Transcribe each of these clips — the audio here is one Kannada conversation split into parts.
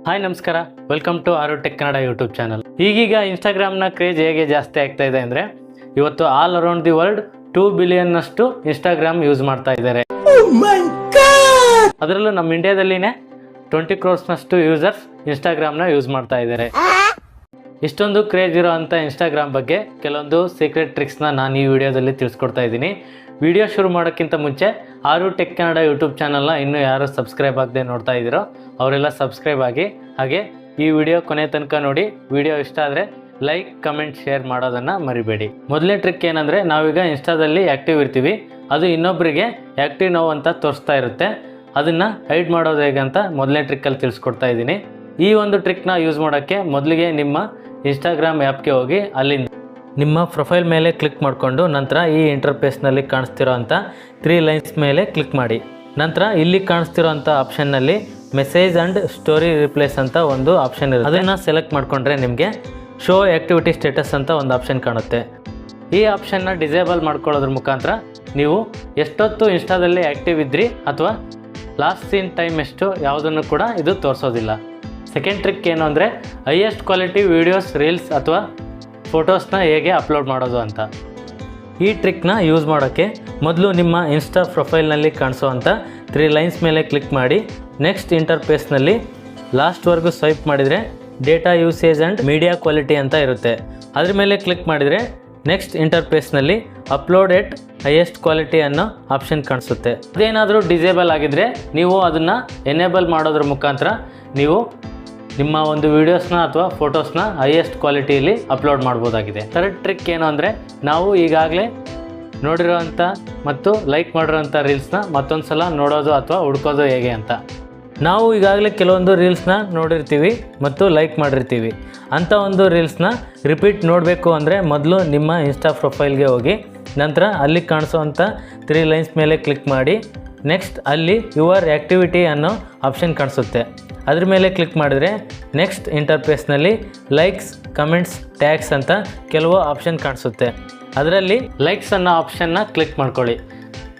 ಹಾಯ್ ನಮಸ್ಕಾರ, ವೆಲ್ಕಮ್ ಟು ಆರು ಟೆಕ್ ಕನ್ನಡ ಯೂಟ್ಯೂಬ್ ಚಾನಲ್. ಈಗೀಗ ಇನ್ಸ್ಟಾಗ್ರಾಮ್ನ ಕ್ರೇಜ್ ಹೇಗೆ ಜಾಸ್ತಿ ಆಗ್ತಾ ಇದೆ ಅಂದರೆ, ಇವತ್ತು ಆಲ್ ಅರೌಂಡ್ ದಿ ವರ್ಲ್ಡ್ 2 ಬಿಲಿಯನ್ನಷ್ಟು ಇನ್ಸ್ಟಾಗ್ರಾಮ್ ಯೂಸ್ ಮಾಡ್ತಾ ಇದ್ದಾರೆ. ಅದರಲ್ಲೂ ನಮ್ಮ ಇಂಡಿಯಾದಲ್ಲಿನೇ 20 crores ಯೂಸರ್ಸ್ ಇನ್ಸ್ಟಾಗ್ರಾಮ್ನ ಯೂಸ್ ಮಾಡ್ತಾ ಇದ್ದಾರೆ. ಇಷ್ಟೊಂದು ಕ್ರೇಜ್ ಇರೋ ಅಂಥ ಇನ್ಸ್ಟಾಗ್ರಾಮ್ ಬಗ್ಗೆ ಕೆಲವೊಂದು ಸೀಕ್ರೆಟ್ ಟ್ರಿಕ್ಸ್ನ ನಾನು ಈ ವಿಡಿಯೋದಲ್ಲಿ ತಿಳಿಸ್ಕೊಡ್ತಾ ಇದ್ದೀನಿ. ವಿಡಿಯೋ ಶುರು ಮಾಡೋಕ್ಕಿಂತ ಮುಂಚೆ ಆರು ಟೆಕ್ ಕನ್ನಡ ಯೂಟ್ಯೂಬ್ ಚಾನಲ್ನ ಇನ್ನೂ ಯಾರು ಸಬ್ಸ್ಕ್ರೈಬ್ ಆಗದೆ ನೋಡ್ತಾ ಇದ್ದೀರೋ ಅವರೆಲ್ಲ ಸಬ್ಸ್ಕ್ರೈಬ್ ಆಗಿ, ಹಾಗೆ ಈ ವಿಡಿಯೋ ಕೊನೆ ತನಕ ನೋಡಿ. ವಿಡಿಯೋ ಇಷ್ಟ ಆದರೆ ಲೈಕ್, ಕಮೆಂಟ್, ಶೇರ್ ಮಾಡೋದನ್ನು ಮರಿಬೇಡಿ. ಮೊದಲನೇ ಟ್ರಿಕ್ ಏನಂದರೆ, ನಾವೀಗ ಇನ್ಸ್ಟಾದಲ್ಲಿ ಆ್ಯಕ್ಟಿವ್ ಇರ್ತೀವಿ, ಅದು ಇನ್ನೊಬ್ಬರಿಗೆ ಆ್ಯಕ್ಟಿವ್ ನೋವು ಅಂತ ತೋರಿಸ್ತಾ ಇರುತ್ತೆ. ಅದನ್ನು ಹೈಡ್ ಮಾಡೋದು ಹೇಗೆ ಅಂತ ಮೊದಲನೇ ಟ್ರಿಕ್ಕಲ್ಲಿ ತಿಳಿಸ್ಕೊಡ್ತಾ ಇದ್ದೀನಿ. ಈ ಒಂದು ಟ್ರಿಕ್ನ ಯೂಸ್ ಮಾಡೋಕ್ಕೆ ಮೊದಲಿಗೆ ನಿಮ್ಮ ಇನ್ಸ್ಟಾಗ್ರಾಮ್ ಆ್ಯಪ್ಗೆ ಹೋಗಿ ಅಲ್ಲಿಂದ ನಿಮ್ಮ ಪ್ರೊಫೈಲ್ ಮೇಲೆ ಕ್ಲಿಕ್ ಮಾಡಿಕೊಂಡು ನಂತರ ಈ ಇಂಟರ್ಫೇಸ್ನಲ್ಲಿ ಕಾಣಿಸ್ತಿರೋ ಅಂಥ 3 ಲೈನ್ಸ್ ಮೇಲೆ ಕ್ಲಿಕ್ ಮಾಡಿ. ನಂತರ ಇಲ್ಲಿ ಕಾಣಿಸ್ತಿರೋ ಅಂಥ ಆಪ್ಷನ್ನಲ್ಲಿ ಮೆಸೇಜ್ ಆ್ಯಂಡ್ ಸ್ಟೋರಿ ರಿಪ್ಲೇಸ್ ಅಂತ ಒಂದು ಆಪ್ಷನ್ ಇರುತ್ತೆ. ಅದನ್ನು ಸೆಲೆಕ್ಟ್ ಮಾಡಿಕೊಂಡ್ರೆ ನಿಮಗೆ ಶೋ ಆ್ಯಕ್ಟಿವಿಟಿ ಸ್ಟೇಟಸ್ ಅಂತ ಒಂದು ಆಪ್ಷನ್ ಕಾಣುತ್ತೆ. ಈ ಆಪ್ಷನ್ನ ಡಿಸೇಬಲ್ ಮಾಡ್ಕೊಳ್ಳೋದ್ರ ಮುಖಾಂತರ ನೀವು ಎಷ್ಟೊತ್ತು ಇನ್ಸ್ಟಾದಲ್ಲಿ ಆ್ಯಕ್ಟಿವ್ ಇದ್ರಿ ಅಥವಾ ಲಾಸ್ಟ್ ಸೀನ್ ಟೈಮ್ ಎಷ್ಟು ಯಾವುದನ್ನು ಕೂಡ ಇದು ತೋರಿಸೋದಿಲ್ಲ. ಸೆಕೆಂಡ್ ಟ್ರಿಕ್ ಏನು ಅಂದರೆ, ಹೈಯೆಸ್ಟ್ ಕ್ವಾಲಿಟಿ ವೀಡಿಯೋಸ್, ರೀಲ್ಸ್ ಅಥವಾ ಫೋಟೋಸ್ನ ಹೇಗೆ ಅಪ್ಲೋಡ್ ಮಾಡೋದು ಅಂತ. ಈ ಟ್ರಿಕ್ನ ಯೂಸ್ ಮಾಡೋಕ್ಕೆ ಮೊದಲು ನಿಮ್ಮ ಇನ್ಸ್ಟಾ ಪ್ರೊಫೈಲ್ನಲ್ಲಿ ಕಾಣಿಸೋವಂಥ 3 ಲೈನ್ಸ್ ಮೇಲೆ ಕ್ಲಿಕ್ ಮಾಡಿ. ನೆಕ್ಸ್ಟ್ ಇಂಟರ್ಫೇಸ್ನಲ್ಲಿ ಲಾಸ್ಟ್ವರೆಗೂ ಸ್ವೈಪ್ ಮಾಡಿದರೆ data usage and media quality ಅಂತ ಇರುತ್ತೆ. ಅದ್ರ ಮೇಲೆ ಕ್ಲಿಕ್ ಮಾಡಿದರೆ ನೆಕ್ಸ್ಟ್ ಇಂಟರ್ಫೇಸ್ನಲ್ಲಿ ಅಪ್ಲೋಡ್ ಎಟ್ ಹೈಯೆಸ್ಟ್ ಕ್ವಾಲಿಟಿ ಅನ್ನೋ ಆಪ್ಷನ್ ಕಾಣಿಸುತ್ತೆ. ಅದೇನಾದರೂ ಡಿಸೇಬಲ್ ಆಗಿದ್ದರೆ ನೀವು ಅದನ್ನು ಎನೇಬಲ್ ಮಾಡೋದ್ರ ಮುಖಾಂತರ ನೀವು ನಿಮ್ಮ ಒಂದು ವೀಡಿಯೋಸ್ನ ಅಥವಾ ಫೋಟೋಸ್ನ ಹೈಯೆಸ್ಟ್ ಕ್ವಾಲಿಟಿಯಲ್ಲಿ ಅಪ್ಲೋಡ್ ಮಾಡ್ಬೋದಾಗಿದೆ. ಥರ್ಡ್ ಟ್ರಿಕ್ ಏನು ಅಂದರೆ, ನಾವು ಈಗಾಗಲೇ ನೋಡಿರೋವಂಥ ಮತ್ತು ಲೈಕ್ ಮಾಡಿರೋಂಥ ರೀಲ್ಸ್ನ ಮತ್ತೊಂದು ಸಲ ನೋಡೋದು ಅಥವಾ ಹುಡ್ಕೋದು ಹೇಗೆ ಅಂತ. ನಾವು ಈಗಾಗಲೇ ಕೆಲವೊಂದು ರೀಲ್ಸ್ನ ನೋಡಿರ್ತೀವಿ ಮತ್ತು ಲೈಕ್ ಮಾಡಿರ್ತೀವಿ. ಅಂಥ ಒಂದು ರೀಲ್ಸ್ನ ರಿಪೀಟ್ ನೋಡಬೇಕು ಅಂದರೆ ಮೊದಲು ನಿಮ್ಮ ಇನ್ಸ್ಟಾ ಪ್ರೊಫೈಲ್ಗೆ ಹೋಗಿ ನಂತರ ಅಲ್ಲಿ ಕಾಣಿಸೋವಂಥ 3 ಲೈನ್ಸ್ ಮೇಲೆ ಕ್ಲಿಕ್ ಮಾಡಿ. ನೆಕ್ಸ್ಟ್ ಅಲ್ಲಿ ಯುವರ್ ಆ್ಯಕ್ಟಿವಿಟಿ ಅನ್ನೋ ಆಪ್ಷನ್ ಕಾಣಿಸುತ್ತೆ. ಅದ್ರ ಮೇಲೆ ಕ್ಲಿಕ್ ಮಾಡಿದರೆ ನೆಕ್ಸ್ಟ್ ಇಂಟರ್ಫೇಸ್ನಲ್ಲಿ ಲೈಕ್ಸ್, ಕಮೆಂಟ್ಸ್, ಟ್ಯಾಗ್ಸ್ ಅಂತ ಕೆಲವು ಆಪ್ಷನ್ ಕಾಣಿಸುತ್ತೆ. ಅದರಲ್ಲಿ ಲೈಕ್ಸ್ ಅನ್ನೋ ಆಪ್ಷನ್ನ ಕ್ಲಿಕ್ ಮಾಡ್ಕೊಳ್ಳಿ.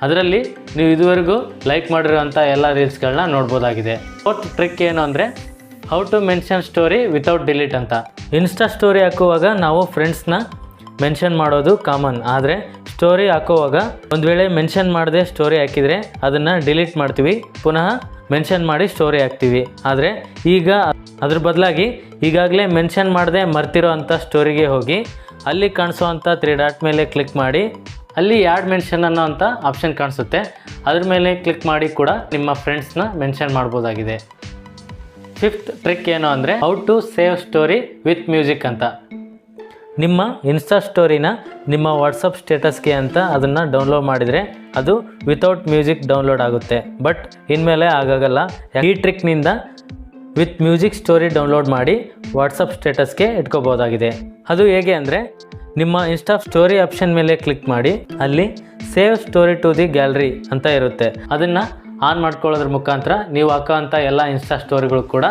ಅದರಲ್ಲಿ ನೀವು ಇದುವರೆಗೂ ಲೈಕ್ ಮಾಡಿರೋಂಥ ಎಲ್ಲ ರೀಲ್ಸ್ಗಳನ್ನ ನೋಡ್ಬೋದಾಗಿದೆ. ಫೋರ್ತ್ ಟ್ರಿಕ್ ಏನು ಅಂದರೆ, how to mention story without delete ಅಂತ. ಇನ್ಸ್ಟಾ ಸ್ಟೋರಿ ಹಾಕುವಾಗ ನಾವು ಫ್ರೆಂಡ್ಸ್ನ ಮೆನ್ಷನ್ ಮಾಡೋದು ಕಾಮನ್. ಆದರೆ ಸ್ಟೋರಿ ಹಾಕುವಾಗ ಒಂದು ವೇಳೆ ಮೆನ್ಷನ್ ಮಾಡದೆ ಸ್ಟೋರಿ ಹಾಕಿದರೆ ಅದನ್ನು ಡಿಲೀಟ್ ಮಾಡ್ತೀವಿ, ಪುನಃ ಮೆನ್ಷನ್ ಮಾಡಿ ಸ್ಟೋರಿ ಹಾಕ್ತೀವಿ. ಆದರೆ ಈಗ ಅದ್ರ ಬದಲಾಗಿ ಈಗಾಗಲೇ ಮೆನ್ಷನ್ ಮಾಡದೆ ಮರ್ತಿರೋ ಅಂಥ ಸ್ಟೋರಿಗೆ ಹೋಗಿ ಅಲ್ಲಿ ಕಾಣಿಸೋವಂಥ 3 ಡಾಟ್ ಮೇಲೆ ಕ್ಲಿಕ್ ಮಾಡಿ. ಅಲ್ಲಿ ಆ್ಯಡ್ ಮೆನ್ಷನ್ ಅನ್ನೋ ಅಂಥ ಆಪ್ಷನ್ ಕಾಣಿಸುತ್ತೆ. ಅದ್ರ ಮೇಲೆ ಕ್ಲಿಕ್ ಮಾಡಿ ಕೂಡ ನಿಮ್ಮ ಫ್ರೆಂಡ್ಸ್ನ ಮೆನ್ಷನ್ ಮಾಡ್ಬೋದಾಗಿದೆ. ಫಿಫ್ತ್ ಟ್ರಿಕ್ ಏನು ಅಂದರೆ, how to save story with music ಅಂತ. ನಿಮ್ಮ ಇನ್ಸ್ಟಾ ಸ್ಟೋರಿನ ನಿಮ್ಮ ವಾಟ್ಸಪ್ ಸ್ಟೇಟಸ್ಗೆ ಅಂತ ಅದನ್ನು ಡೌನ್ಲೋಡ್ ಮಾಡಿದರೆ ಅದು ವಿತೌಟ್ ಮ್ಯೂಸಿಕ್ ಡೌನ್ಲೋಡ್ ಆಗುತ್ತೆ. ಬಟ್ ಇನ್ಮೇಲೆ ಆಗಾಗಲ್ಲ. ಈ ಟ್ರಿಕ್ನಿಂದ ವಿತ್ ಮ್ಯೂಸಿಕ್ ಸ್ಟೋರಿ ಡೌನ್ಲೋಡ್ ಮಾಡಿ ವಾಟ್ಸಪ್ ಸ್ಟೇಟಸ್ಗೆ ಇಟ್ಕೋಬೋದಾಗಿದೆ. ಅದು ಹೇಗೆ ಅಂದರೆ, ನಿಮ್ಮ ಇನ್ಸ್ಟಾ ಸ್ಟೋರಿ ಆಪ್ಷನ್ ಮೇಲೆ ಕ್ಲಿಕ್ ಮಾಡಿ. ಅಲ್ಲಿ save story to the gallery ಅಂತ ಇರುತ್ತೆ. ಅದನ್ನು ಆನ್ ಮಾಡ್ಕೊಳ್ಳೋದ್ರ ಮುಖಾಂತರ ನೀವು ಹಾಕೋವಂಥ ಎಲ್ಲ ಇನ್ಸ್ಟಾ ಸ್ಟೋರಿಗಳು ಕೂಡ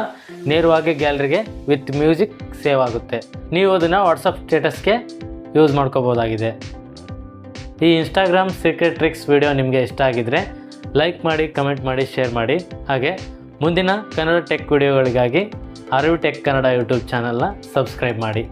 ನೇರವಾಗಿ ಗ್ಯಾಲರಿಗೆ ವಿತ್ ಮ್ಯೂಸಿಕ್ ಸೇವ್ ಆಗುತ್ತೆ. ನೀವು ಅದನ್ನು ವಾಟ್ಸಪ್ ಸ್ಟೇಟಸ್ಗೆ ಯೂಸ್ ಮಾಡ್ಕೋಬೋದಾಗಿದೆ. ಈ ಇನ್ಸ್ಟಾಗ್ರಾಮ್ ಸೀಕ್ರೆಟ್ ಟ್ರಿಕ್ಸ್ ವಿಡಿಯೋ ನಿಮಗೆ ಇಷ್ಟ ಆಗಿದ್ದರೆ ಲೈಕ್ ಮಾಡಿ, ಕಮೆಂಟ್ ಮಾಡಿ, ಶೇರ್ ಮಾಡಿ. ಹಾಗೆ ಮುಂದಿನ ಕನ್ನಡ ಟೆಕ್ ವಿಡಿಯೋಗಳಿಗಾಗಿ ಆರು ಟೆಕ್ ಕನ್ನಡ ಯೂಟ್ಯೂಬ್ ಚಾನಲ್ನ ಸಬ್ಸ್ಕ್ರೈಬ್ ಮಾಡಿ.